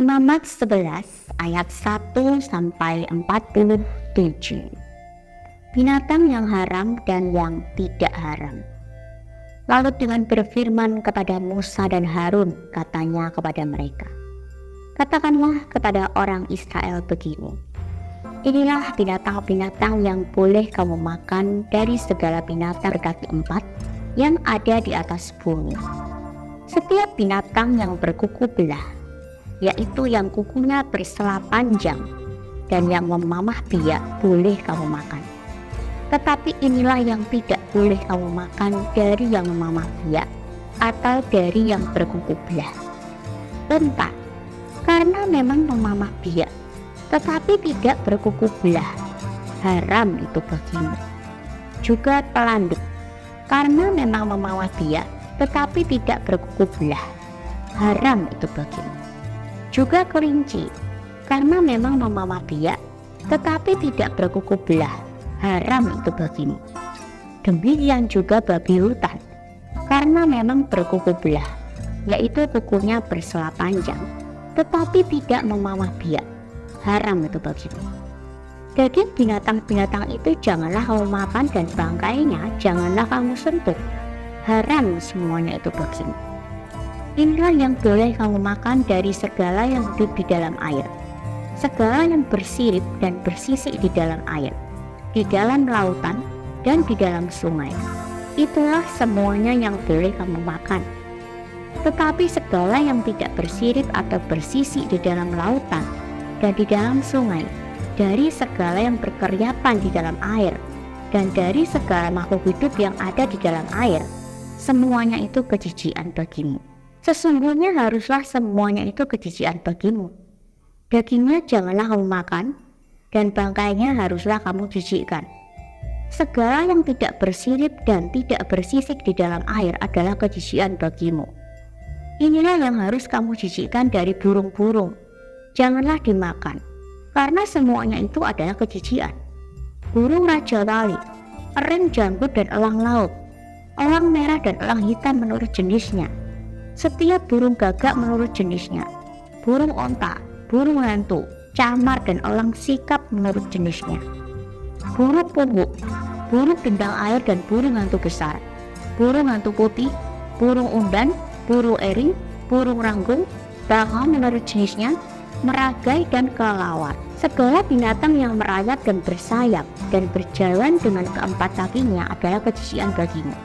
Imamat 11 ayat 1 sampai 47. Binatang yang haram dan yang tidak haram. Lalu Tuhan berfirman kepada Musa dan Harun, katanya kepada mereka, katakanlah kepada orang Israel begini, inilah binatang-binatang yang boleh kamu makan dari segala binatang berkaki 4 yang ada di atas bumi. Setiap binatang yang berkuku belah, yaitu yang kukunya bersela panjang dan yang memamah biak, boleh kamu makan. Tetapi inilah yang tidak boleh kamu makan dari yang memamah biak atau dari yang berkuku belah. Unta, karena memang memamah biak tetapi tidak berkuku belah, haram itu bagimu. Juga pelanduk, karena memang memamah biak tetapi tidak berkuku belah, haram itu bagimu. Juga kelinci, karena memang memamah biak tetapi tidak berkuku belah, haram itu bagimu. Demikian juga babi hutan, karena memang berkuku belah, yaitu kukunya bersela panjang tetapi tidak memamah biak, haram itu bagimu. Daging binatang-binatang itu janganlah kamu makan dan bangkainya janganlah kamu sentuh, haram semuanya itu bagimu. Inilah yang boleh kamu makan dari segala yang hidup di dalam air, segala yang bersirip dan bersisik di dalam air, di dalam lautan dan di dalam sungai. Itulah semuanya yang boleh kamu makan. Tetapi segala yang tidak bersirip atau bersisik di dalam lautan dan di dalam sungai, dari segala yang berkeriapan di dalam air, dan dari segala makhluk hidup yang ada di dalam air, semuanya itu kejijikan bagimu. Sesungguhnya haruslah semuanya itu kejijikan bagimu. Dagingnya janganlah kamu makan, dan bangkainya haruslah kamu jijikkan. Segala yang tidak bersirip dan tidak bersisik di dalam air adalah kejijikan bagimu. Inilah yang harus kamu jijikkan dari burung-burung. Janganlah dimakan, karena semuanya itu adalah kejijikan. Burung raja wali, ering janggut dan elang laut, elang merah dan elang hitam menurut jenisnya, setiap burung gagak menurut jenisnya, burung onta, burung hantu, camar dan elang sikap menurut jenisnya, burung pungguk, burung dendang air dan burung hantu besar, burung hantu putih, burung umban, burung ering, burung ranggung, bangau menurut jenisnya, meragai dan kelelawar. Segala binatang yang merayap dan bersayap dan berjalan dengan keempat kakinya adalah kejijikan bagimu.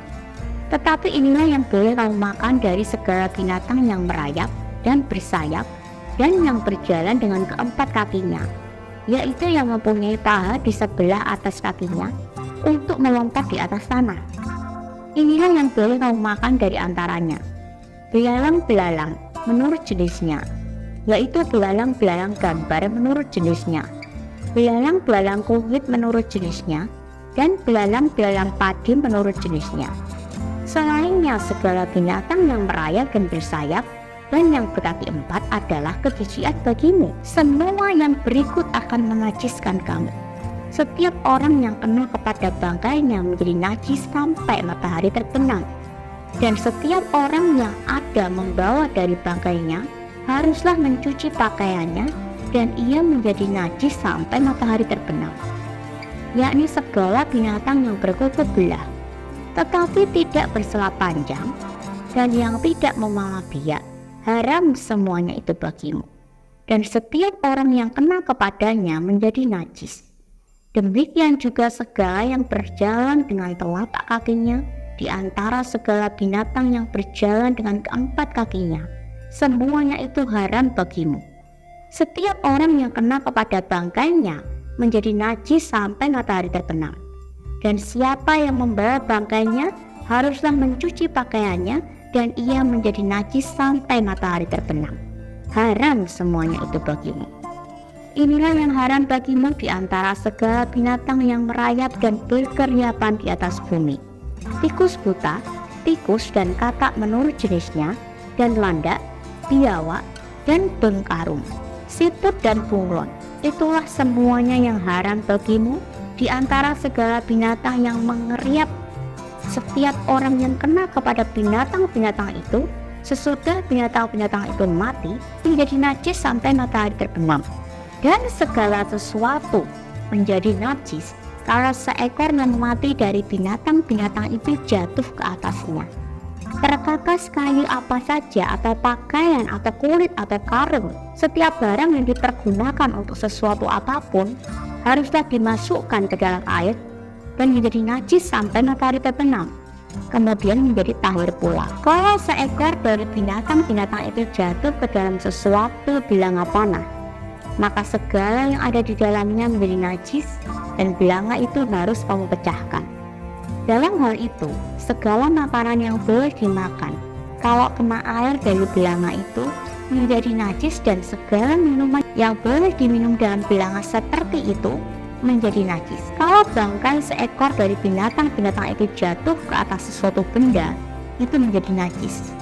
Tetapi inilah yang boleh kamu makan dari segala binatang yang merayap dan bersayap dan yang berjalan dengan keempat kakinya, yaitu yang mempunyai paha di sebelah atas kakinya untuk melompat di atas tanah. Inilah yang boleh kamu makan dari antaranya: belalang-belalang menurut jenisnya, yaitu belalang-belalang gambar menurut jenisnya, belalang-belalang kuhit menurut jenisnya, dan belalang-belalang padi menurut jenisnya. Selainnya segala binatang yang merayap dan bersayap dan yang berkaki 4 adalah kejijikan bagimu. Semua yang berikut akan menajiskan kamu. Setiap orang yang kena kepada bangkainya menjadi najis sampai matahari terbenam, dan setiap orang yang ada membawa dari bangkainya haruslah mencuci pakaiannya, dan ia menjadi najis sampai matahari terbenam, yakni segala binatang yang berkuku belah tetapi tidak bersela panjang dan yang tidak memamah biak, haram semuanya itu bagimu. Dan setiap orang yang kena kepadanya menjadi najis. Demikian juga segala yang berjalan dengan telapak kakinya di antara segala binatang yang berjalan dengan keempat kakinya, semuanya itu haram bagimu. Setiap orang yang kena kepada bangkainya menjadi najis sampai matahari terbenam. Dan siapa yang membawa bangkainya haruslah mencuci pakaiannya, dan ia menjadi najis sampai matahari terbenam. Haram semuanya itu bagimu. Inilah yang haram bagimu di antara segala binatang yang merayap dan berkeriapan di atas bumi: tikus buta, tikus dan katak menurut jenisnya, dan landak, biawak, dan bengkarung, situt dan bunglon. Itulah semuanya yang haram bagimu di antara segala binatang yang mengeriap. Setiap orang yang kena kepada binatang-binatang itu Sesudah binatang-binatang itu mati, menjadi najis sampai matahari terbenam. Dan segala sesuatu menjadi najis kalau seekor yang mati dari binatang-binatang itu jatuh ke atasnya. Terkakas kayu apa saja, atau pakaian, atau kulit, atau karung, setiap barang yang dipergunakan untuk sesuatu apapun haruslah dimasukkan ke dalam air dan menjadi najis sampai matahari terbenam, kemudian menjadi tahir pula. Kalau seekor dari binatang-binatang itu jatuh ke dalam sesuatu bilanga panah, maka segala yang ada di dalamnya menjadi najis dan bilanga itu harus kamu pecahkan. Dalam hal itu, segala makanan yang boleh dimakan kalau kena air dari bilanga itu menjadi najis, dan segala minuman yang boleh diminum dalam bilanga seperti itu menjadi najis. Kalau bangkai seekor dari binatang-binatang itu jatuh ke atas sesuatu benda, itu menjadi najis.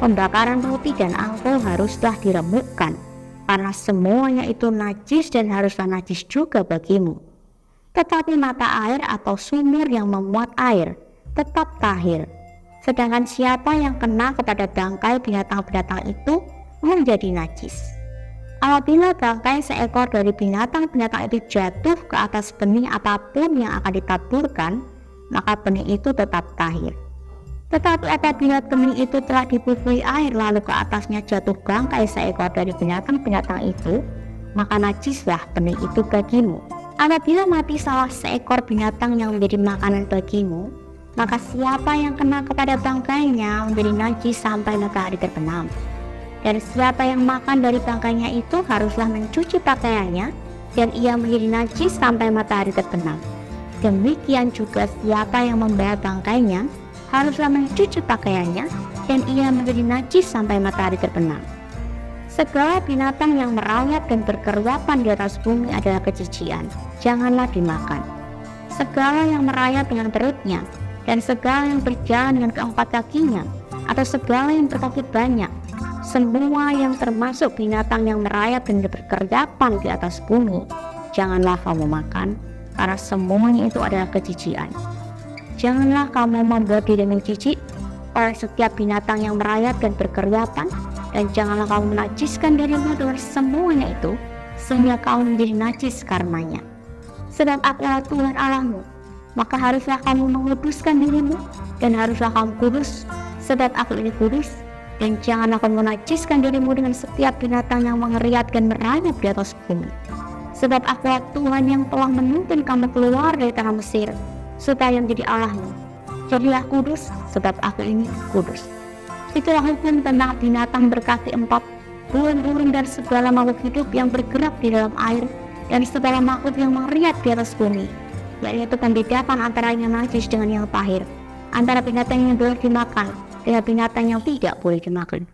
Pembakaran roti dan anggur haruslah diremukkan, karena semuanya itu najis dan haruslah najis juga bagimu. Tetapi mata air atau sumur yang memuat air tetap tahir. Sedangkan siapa yang kena kepada bangkai binatang-binatang itu menjadi najis. Apabila bangkai seekor dari binatang-binatang itu jatuh ke atas benih apapun yang akan ditaburkan, maka benih itu tetap tahir. Tetapi apabila benih itu telah dibubuhi air lalu ke atasnya jatuh bangkai seekor dari binatang-binatang itu, maka najislah benih itu bagimu. Apabila mati salah seekor binatang yang menjadi makanan bagimu, maka siapa yang kena kepada bangkainya menjadi najis sampai matahari terbenam. Dan siapa yang makan dari bangkainya itu haruslah mencuci pakaiannya, dan ia menjadi najis sampai matahari terbenam. Demikian juga siapa yang membayar bangkainya haruslah mencuci pakaiannya, dan ia menjadi najis sampai matahari terbenam. Segala binatang yang merayap dan berkeriapan di atas bumi adalah kejijikan, janganlah dimakan. Segala yang merayap dengan perutnya, dan segala yang berjalan dengan keempat kakinya, atau segala yang berkaki banyak, semua yang termasuk binatang yang merayap dan berkeriapan di atas bumi, janganlah kamu makan, karena semuanya itu adalah kejijikan. Janganlah kamu membuat dirimu jijik oleh setiap binatang yang merayap dan berkeriapan, dan janganlah kamu menajiskan dirimu dengan semuanya itu, sehingga kamu menjadi najis karenanya. Sebab aku adalah Tuhan Allahmu, maka haruslah kamu menguduskan dirimu, dan haruslah kamu kudus, sebab aku ini kudus. Dan janganlah kamu menajiskan dirimu dengan setiap binatang yang mengeriat dan merayap di atas bumi. Sebab aku adalah Tuhan yang telah menuntun kamu keluar dari tanah Mesir, supaya menjadi Allahmu. Jadilah kudus, sebab aku ini kudus. Itulah hukum tentang binatang berkaki 4, burung-burung dan segala makhluk hidup yang bergerak di dalam air, dan segala makhluk yang mengeriat di atas bumi. Yaitu pembedakan antara yang najis dengan yang tahir, antara binatang yang boleh dimakan dengan binatang yang tidak boleh dimakan.